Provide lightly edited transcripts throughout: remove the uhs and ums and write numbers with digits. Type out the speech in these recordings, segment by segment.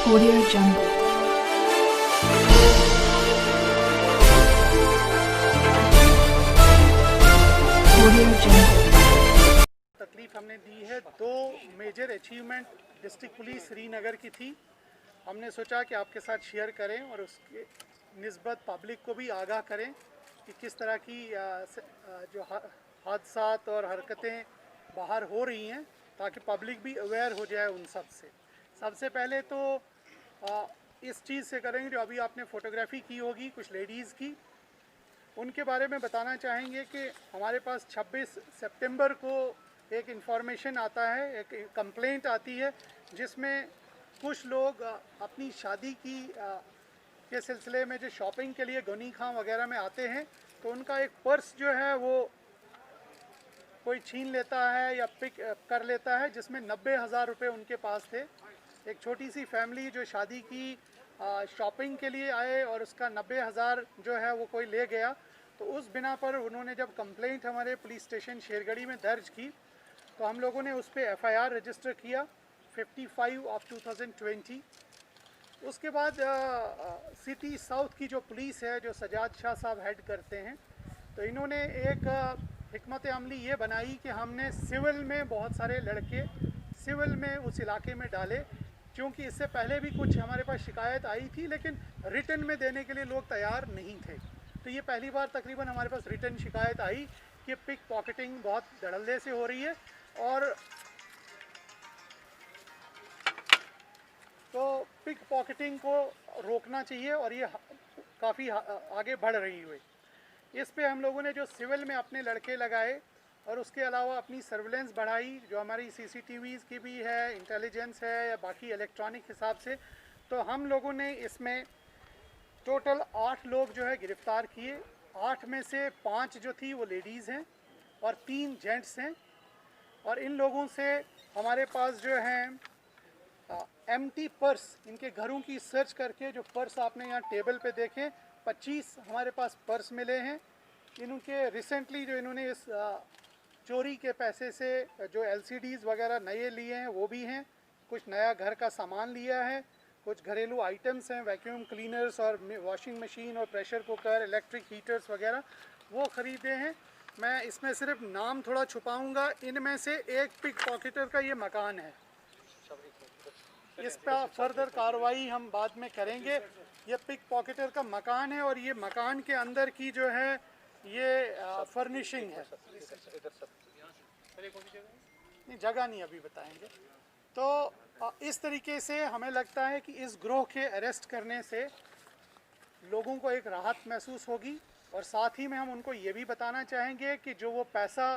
Audio Jungle. Audio Jungle. तकलीफ हमने दी है। दो major achievement district police Srinagar की थी। हमने सोचा कि आपके साथ शेयर करें और उसके निस्बत पब्लिक को भी आगाह करें कि किस तरह की जो हादसात और हरकतें बाहर हो रही हैं, ताकि पब्लिक भी अवेयर हो जाए उन सब से। सबसे पहले तो इस चीज़ से करेंगे, जो अभी आपने फ़ोटोग्राफी की होगी कुछ लेडीज़ की, उनके बारे में बताना चाहेंगे कि हमारे पास 26 सितंबर को एक इन्फॉर्मेशन आता है, एक कंप्लेंट आती है, जिसमें कुछ लोग अपनी शादी की के सिलसिले में जो शॉपिंग के लिए गनी खां वगैरह में आते हैं, तो उनका एक पर्स जो है वो कोई छीन लेता है या पिक कर लेता है, जिसमें 90,000 रुपये उनके पास थे। एक छोटी सी फैमिली जो शादी की शॉपिंग के लिए आए और उसका 90,000 जो है वो कोई ले गया। तो उस बिना पर उन्होंने जब कंप्लेंट हमारे पुलिस स्टेशन शेरगढ़ी में दर्ज की, तो हम लोगों ने उस पर FIR रजिस्टर किया 55 ऑफ 2020। उसके बाद सिटी साउथ की जो पुलिस है, जो सजाद शाह साहब हेड करते हैं, तो इन्होंने एक हिकमत अमली ये बनाई कि हमने सिविल में बहुत सारे लड़के सिविल में उस इलाके में डाले, क्योंकि इससे पहले भी कुछ हमारे पास शिकायत आई थी, लेकिन रिटर्न में देने के लिए लोग तैयार नहीं थे। तो ये पहली बार तकरीबन हमारे पास रिटर्न शिकायत आई कि पिक पॉकेटिंग बहुत धड़ल्ले से हो रही है, और तो पिक पॉकेटिंग को रोकना चाहिए, और ये काफ़ी आगे बढ़ रही हुई। इस पे हम लोगों ने जो सिविल में अपने लड़के लगाए, और उसके अलावा अपनी सर्विलेंस बढ़ाई, जो हमारी CCTVs की भी है, इंटेलिजेंस है या बाकी इलेक्ट्रॉनिक हिसाब से। तो हम लोगों ने इसमें टोटल 8 लोग जो है गिरफ़्तार किए। 8 में से 5 जो थी वो लेडीज़ हैं और 3 जेंट्स हैं। और इन लोगों से हमारे पास जो हैं एम्प्टी पर्स, इनके घरों की सर्च करके, जो पर्स आपने यहाँ टेबल पे देखें, 25 हमारे पास पर्स मिले हैं। इनके रिसेंटली जो इन्होंने इस चोरी के पैसे से जो LCDs वगैरह नए लिए हैं वो भी हैं। कुछ नया घर का सामान लिया है, कुछ घरेलू आइटम्स हैं, वैक्यूम क्लीनर्स और वॉशिंग मशीन और प्रेशर कुकर, इलेक्ट्रिक हीटर्स वगैरह वो ख़रीदे हैं। मैं इसमें सिर्फ नाम थोड़ा छुपाऊंगा। इनमें से एक पिक पॉकेटर का ये मकान है। इस पर फर्दर कार्रवाई हम बाद में करेंगे। ये पिक पॉकेटर का मकान है, और ये मकान के अंदर की जो है ये फर्निशिंग है। नहीं, जगह नहीं अभी बताएंगे। तो इस तरीके से हमें लगता है कि इस ग्रोह के अरेस्ट करने से लोगों को एक राहत महसूस होगी, और साथ ही में हम उनको ये भी बताना चाहेंगे कि जो वो पैसा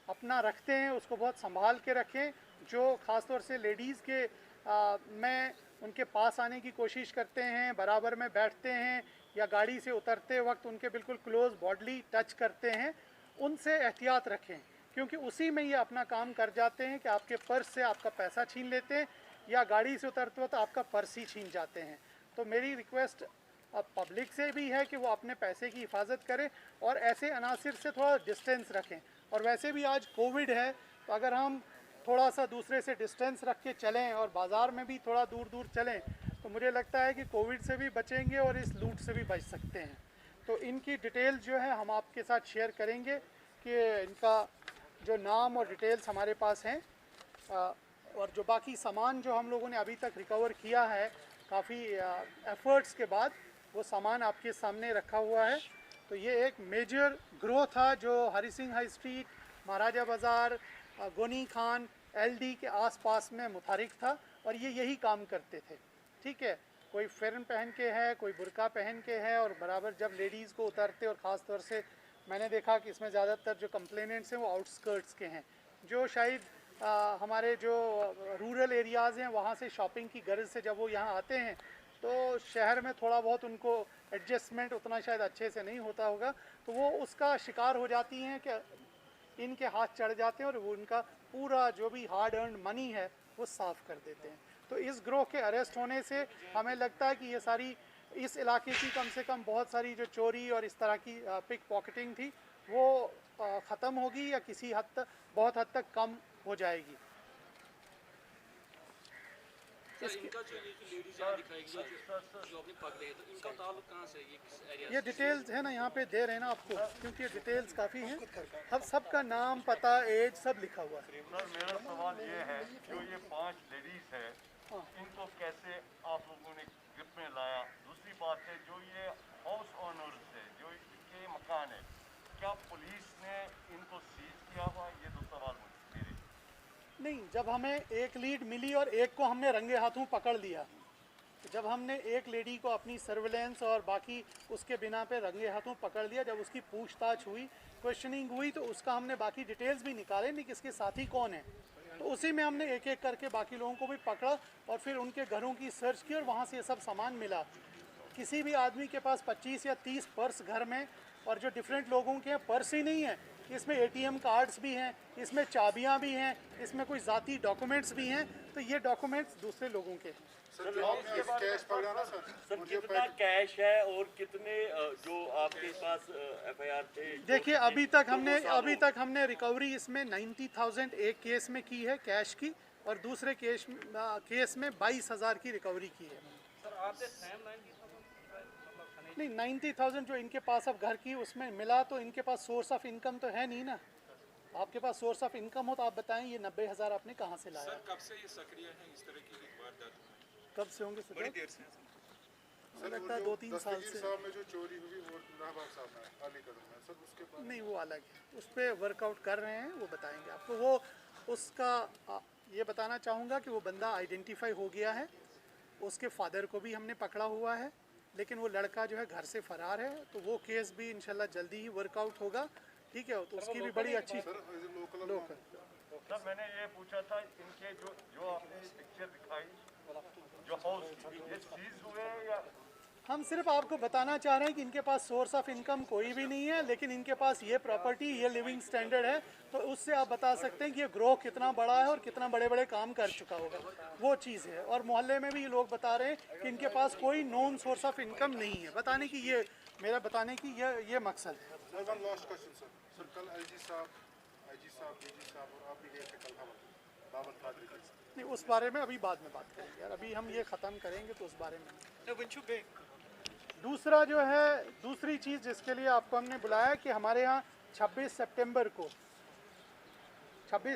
अपना रखते हैं उसको बहुत संभाल के रखें। जो ख़ास तौर से लेडीज़ के में उनके पास आने की कोशिश करते हैं, बराबर में बैठते हैं या गाड़ी से उतरते वक्त उनके बिल्कुल क्लोज बॉडली टच करते हैं, उनसे एहतियात रखें, क्योंकि उसी में ये अपना काम कर जाते हैं कि आपके पर्स से आपका पैसा छीन लेते हैं, या गाड़ी से उतरते वक्त आपका पर्स ही छीन जाते हैं। तो मेरी रिक्वेस्ट अब पब्लिक से भी है कि वो अपने पैसे की हिफाजत करें और ऐसे अनासिर से थोड़ा डिस्टेंस रखें। और वैसे भी आज कोविड है, तो अगर हम थोड़ा सा दूसरे से डिस्टेंस रख के चलें और बाज़ार में भी थोड़ा दूर दूर चलें, तो मुझे लगता है कि कोविड से भी बचेंगे और इस लूट से भी बच सकते हैं। तो इनकी डिटेल जो है हम आपके साथ शेयर करेंगे कि इनका जो नाम और डिटेल्स हमारे पास हैं, और जो बाकी सामान जो हम लोगों ने अभी तक रिकवर किया है काफ़ी एफ़र्ट्स के बाद, वो सामान आपके सामने रखा हुआ है। तो ये एक मेजर ग्रोथ था जो हरी सिंह हाई स्ट्रीट, महाराजा बाज़ार, गोनी खान, LD के आसपास में मुतारिक था, और ये यही काम करते थे। ठीक है, कोई फेरन पहन के है, कोई बुर्का पहन के है, और बराबर जब लेडीज़ को उतारते, और ख़ास तौर से मैंने देखा कि इसमें ज़्यादातर जो कंप्लेनेंट्स हैं वो आउटस्कर्ट्स के हैं, जो शायद हमारे जो रूरल एरियाज़ हैं वहाँ से शॉपिंग की गर्ज से जब वो यहाँ आते हैं, तो शहर में थोड़ा बहुत उनको एडजस्टमेंट उतना शायद अच्छे से नहीं होता होगा, तो वो उसका शिकार हो जाती हैं कि इनके हाथ चढ़ जाते हैं और वो उनका पूरा जो भी हार्ड अर्न मनी है वो साफ़ कर देते हैं। तो इस ग्रोह के अरेस्ट होने से हमें लगता है कि ये सारी इस इलाके की कम से कम बहुत सारी जो चोरी और इस तरह की पिक पॉकेटिंग थी वो ख़त्म होगी, या किसी हद तक बहुत हद तक कम हो जाएगी। इनका जो ये लेडीज यहाँ दिखाई गई जो अपने पकड़े तो इनका ताल्लुक कहाँ से है? ये किस एरिया ये डिटेल्स है ना यहाँ पे दे रहे हैं ना आपको, क्योंकि ये डिटेल्स काफ़ी हैं। हम सबका नाम, पता, एज सब लिखा हुआ है। सर मेरा सवाल ये है, जो ये 5 लेडीज है इनको कैसे आप लोगों ने ग्रिप में लाया? दूसरी बात है, जो ये हाउस ओनर्स है, जो इनके मकान है, क्या पुलिस ने इनको सीज किया हुआ? ये दो सवाल मेरे। नहीं, जब हमें एक लीड मिली और एक को हमने रंगे हाथों पकड़ लिया, जब हमने एक लेडी को अपनी सर्विलेंस और बाकी उसके बिना पे रंगे हाथों पकड़ लिया, जब उसकी पूछताछ हुई, क्वेश्चनिंग हुई, तो उसका हमने बाकी डिटेल्स भी निकाले नहीं कि इसके साथी कौन है। तो उसी में हमने एक एक करके बाकी लोगों को भी पकड़ा और फिर उनके घरों की सर्च की और वहाँ से ये सब सामान मिला। किसी भी आदमी के पास 25 या 30 पर्स घर में, और जो डिफरेंट लोगों के हैं, पर्स ही नहीं है, इसमें ATM कार्ड्स भी हैं, इसमें चाबियां भी हैं, इसमें कोई ज़ाती डॉक्यूमेंट्स भी हैं। तो ये डॉक्यूमेंट्स दूसरे लोगों के हैं। सर कितना कैश है और कितने जो आपके पास FIR थे? देखिए, अभी तक हमने रिकवरी इसमें 90,000 एक केस में की है कैश की, और दूसरे केस में 22,000 की रिकवरी की है। नहीं, 90,000 जो इनके पास अब घर की उसमें मिला, तो इनके पास सोर्स ऑफ इनकम तो है नहीं ना। आपके पास सोर्स ऑफ इनकम हो तो आप बताएं ये 90,000 आपने कहाँ से लाया? सर कब से ये सक्रिय हैं इस तरह की वारदात? कब से होंगे? बड़ी देर से मुझे लगता है 2-3 साल से। में जो चोरी हुई वो नाबाब साहब में अली कदम में सर, उसके बाद नहीं, वो अलग है, उस पर वर्कआउट कर रहे हैं, वो बताएंगे आपको। वो उसका ये बताना चाहूँगा कि वो बंदा आइडेंटिफाई हो गया है, उसके फादर को भी हमने पकड़ा हुआ है, लेकिन वो लड़का जो है घर से फरार है। तो वो केस भी इंशाल्लाह जल्दी ही वर्कआउट होगा, ठीक है। तो उसकी भी बड़ी अच्छी लोकल। सर मैंने ये पूछा था, इनके जो आपने पिक्चर दिखाई, जो हाउस, ये सीज हुए या? हम सिर्फ आपको बताना चाह रहे हैं कि इनके पास सोर्स ऑफ इनकम कोई भी नहीं है, लेकिन इनके पास ये प्रॉपर्टी, ये लिविंग स्टैंडर्ड है। तो उससे आप बता सकते हैं कि ये ग्रोह कितना बड़ा है और कितना बड़े बड़े काम कर चुका होगा, वो चीज़ है। और मोहल्ले में भी ये लोग बता रहे हैं कि इनके पास कोई नॉन सोर्स ऑफ इनकम नहीं है। बताने की ये मेरा बताने की ये मकसद है। Sir one last question sir, कल IG साहब, DG साहब और आप भी गए थे कल बाबर कादरी के साथ। नहीं, उस बारे में अभी बाद में बात करेंगे यार, अभी हम ये ख़त्म करेंगे तो उस बारे में। दूसरा जो है, दूसरी चीज़ जिसके लिए आपको हमने बुलाया कि हमारे यहाँ 26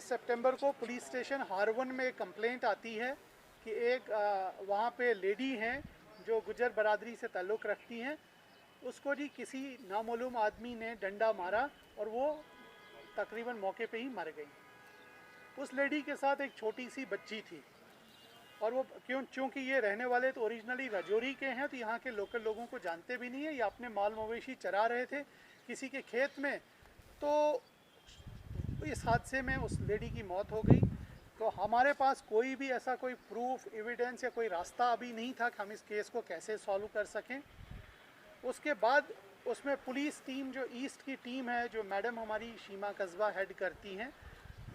सितंबर को पुलिस स्टेशन हारवन में एक कंप्लेंट आती है कि एक वहाँ पे लेडी हैं जो गुजर बरादरी से ताल्लुक़ रखती हैं, उसको जी किसी नामालूम आदमी ने डंडा मारा और वो तकरीबन मौके पे ही मर गई। उस लेडी के साथ एक छोटी सी बच्ची थी, और वो क्योंकि ये रहने वाले तो ओरिजिनली राजौरी के हैं, तो यहाँ के लोकल लोगों को जानते भी नहीं है। ये अपने माल मवेशी चरा रहे थे किसी के खेत में, तो इस हादसे में उस लेडी की मौत हो गई। तो हमारे पास कोई भी ऐसा कोई प्रूफ, एविडेंस या कोई रास्ता अभी नहीं था कि हम इस केस को कैसे सॉल्व कर सकें। उसके बाद उसमें पुलिस टीम, जो ईस्ट की टीम है, जो मैडम हमारी शीमा कस्बा हेड करती हैं,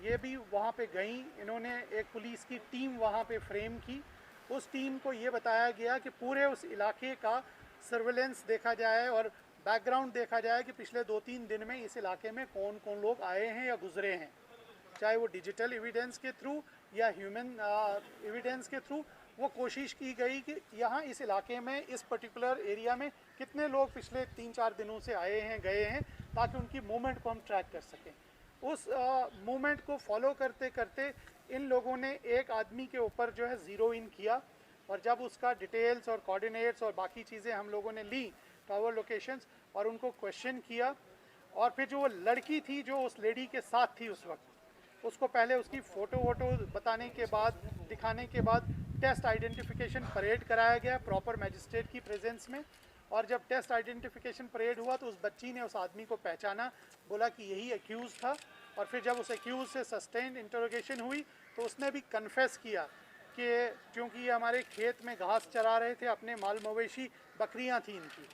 ये भी वहाँ पे गई। इन्होंने एक पुलिस की टीम वहाँ पे फ्रेम की। उस टीम को ये बताया गया कि पूरे उस इलाके का सर्वेलेंस देखा जाए और बैकग्राउंड देखा जाए कि पिछले 2-3 दिन में इस इलाके में कौन कौन लोग आए हैं या गुजरे हैं, चाहे वो डिजिटल एविडेंस के थ्रू या ह्यूमन एविडेंस के थ्रू। वो कोशिश की गई कि यहाँ इस इलाके में, इस पर्टिकुलर एरिया में कितने लोग पिछले 3-4 दिनों से आए हैं, गए हैं, ताकि उनकी मूवमेंट को हम ट्रैक कर सकें। उस मूवमेंट को फॉलो करते करते इन लोगों ने एक आदमी के ऊपर जो है ज़ीरो इन किया, और जब उसका डिटेल्स और कोऑर्डिनेट्स और बाकी चीज़ें हम लोगों ने ली, टावर लोकेशंस, और उनको क्वेश्चन किया, और फिर जो वो लड़की थी जो उस लेडी के साथ थी उस वक्त, उसको पहले उसकी फ़ोटो वोटो बताने के बाद, दिखाने के बाद टेस्ट आइडेंटिफिकेशन परेड कराया गया प्रॉपर मैजिस्ट्रेट की प्रेजेंस में। और जब टेस्ट आइडेंटिफिकेशन परेड हुआ तो उस बच्ची ने उस आदमी को पहचाना, बोला कि यही एक्यूज़ था। और फिर जब उस एक्यूज़ से सस्टेन्ड इंटरोगेशन हुई तो उसने भी कन्फेस किया कि क्योंकि ये हमारे खेत में घास चरा रहे थे, अपने माल मवेशी, बकरियां थी इनकी,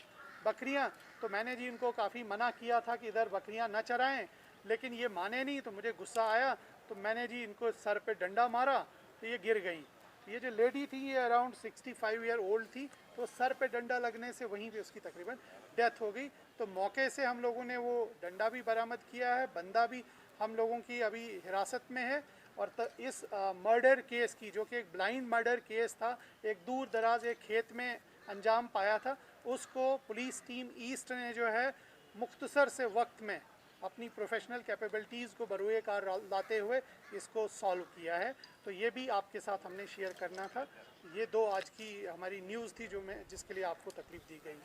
बकरियां। तो मैंने जी इनको काफ़ी मना किया था कि इधर बकरियां न चराएं, लेकिन ये माने नहीं। तो मुझे गुस्सा आया, तो मैंने जी इनको सर पे डंडा मारा, तो ये गिर गई। ये जो लेडी थी ये अराउंड 65 ईयर ओल्ड थी, तो सर पे डंडा लगने से वहीं पे उसकी तकरीबन डेथ हो गई। तो मौके से हम लोगों ने वो डंडा भी बरामद किया है, बंदा भी हम लोगों की अभी हिरासत में है, और इस मर्डर केस की, जो कि एक ब्लाइंड मर्डर केस था, एक दूर दराज एक खेत में अंजाम पाया था, उसको पुलिस टीम ईस्ट ने जो है मुख्तसर से वक्त में अपनी प्रोफेशनल कैपेबिलिटीज़ को बरूए कार लाते हुए इसको सॉल्व किया है। तो ये भी आपके साथ हमने शेयर करना था। ये 2 आज की हमारी न्यूज़ थी जिसके लिए आपको तकलीफ़ दी गई।